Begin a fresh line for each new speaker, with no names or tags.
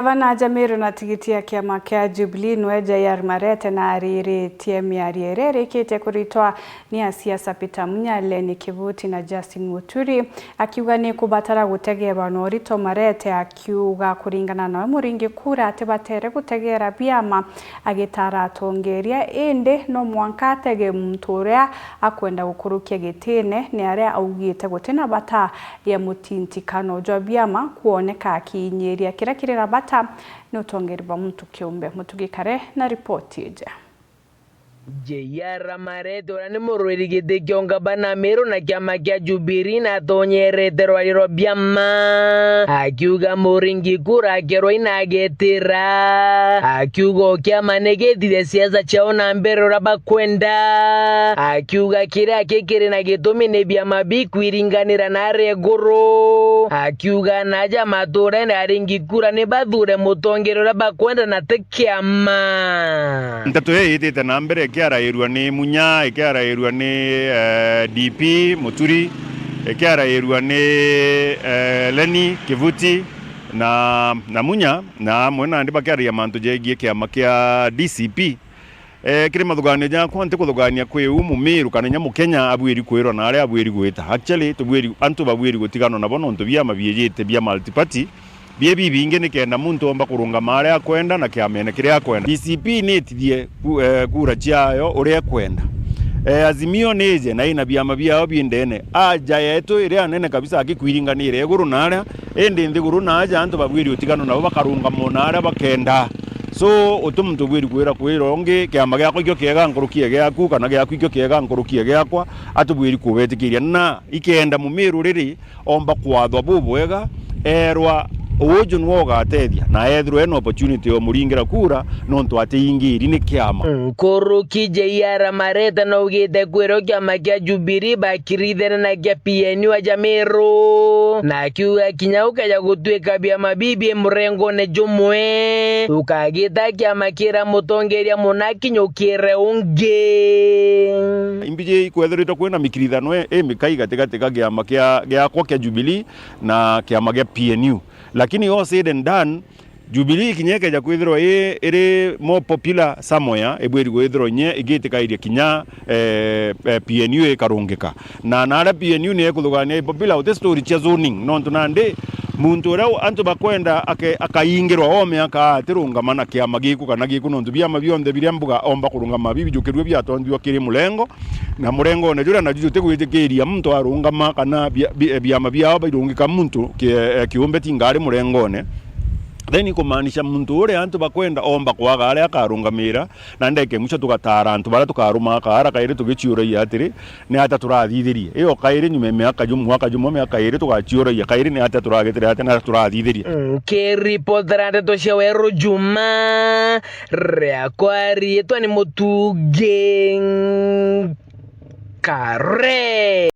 Gavana Jamiru na tigiti ya kiama kia Jubilee Nweja Yarmarete na ariri tiemi arierere kete kuritoa ni ya siasa Peter Munyale ni Kivuti na Justin Muturi akiuga ni kubatara gutegerwa no Rito Marete akiuga kuringana na muringi kura atibatere gutegera biama agitara atongeria ende no mwanka atege mturea akwenda gukurukia gitine ni aria augite gutina bata ya mutintikano jwa biama kuoneka akinyeria kira kirira bata n'utongera mtu kiumbe mutugikare na ripoti ije
Yarmarete ora ni murwiri gite kionga bana mero na kiama kia Jubilee na tonyerete rwaliro biama akiuga muringi kura akero inagetira akiuga kiama negetire siasa chao na mbere raba kwenda akiuga kira kekere na gitumi ne biama bikwiringanira na regoro akiuga naja matura na ringi kura ne bathure mutongero raba kwenda na tekiama
ntatu yitete na mbere kiarairwa ni Munya ikiarairwa ni DP Muturi ikiarairwa ni Leni Kivuti na Munya na mwena ndiba kiaria mantu jegie kiama kia DCP kiri mathugania ja kwante kuthugania kwi umumiru kana nyamu Kenya abwiri kwirwa na aria abwiri gwita actually tubwiri antu babwiri gutigano nabo nontu bia mabiejete bia multiparty biebi binge ni kenda muntu omba kurunga mare akwenda na kiamene kire akwenda DCP netithie kura chiayo uria kwenda Azimio neje na ina biama biao biendene aja yetu ire anene kabisa akikwiringanire eguru naria ende nthiguru naja antu babwiri utigano nabo bakarunga monara bakenda so utumuntu bwiri kwira kwironge kiama gyako ikyo kiega nkurukie gyaku kana gyaku ikyo kiega nkurukie gyakwa atubwiri kubetikiria na ikenda mumiru riri omba kwathwa bubwega erwa uju nwoga atethia na ethru eno opportunity o muringira kura nontu ateyingiri ni kiama
nkuruki Yarmarete no ugite kwiro kiama kia Jubilee bakirithere na kia PNU wa Jamiru na kiuga kinyauka ya gutwika biama bibi murengo ne jumwe ukagita kiama kira mutongeria munakinyukire unge
imbije ikwetherita kwena mikirithano mikai gatigatiga kiama giakwa kia Jubilee na kiama gia PNU lakini all said and done Jubilee kinyeke ja kwithirwa iri more popular somewhere ebweri gwithirwa nye igitika iria kinya PNU ikarungika na nara PNU ni ekuthugania popular with story cha zoning nontu nande muntu ura antu bakwenda akayingirwa ome akatirunga mana kiama giku kana giku nontu biama bionde biria mbuga omba kurunga mabibi jukirwe byatondiwa kiri mulengo na murengo ne jura na jute gwitikiria muntu arunga kana biama biao birungika muntu kiumbe tingari murengone then kumaanisha muntu ure antu bakwenda omba kwaga aria akarungamira na ndeke mucho tugatara antu bara tukaruma kara kaire tugichiura yatiri ni ata turathithirie iyo kaire nyume miaka jumu miaka ire tugachiura ya kaire ni ata turagitire ata na turathithirie
ke reporter to sheweru juma reakwari etwa ni mutuge kare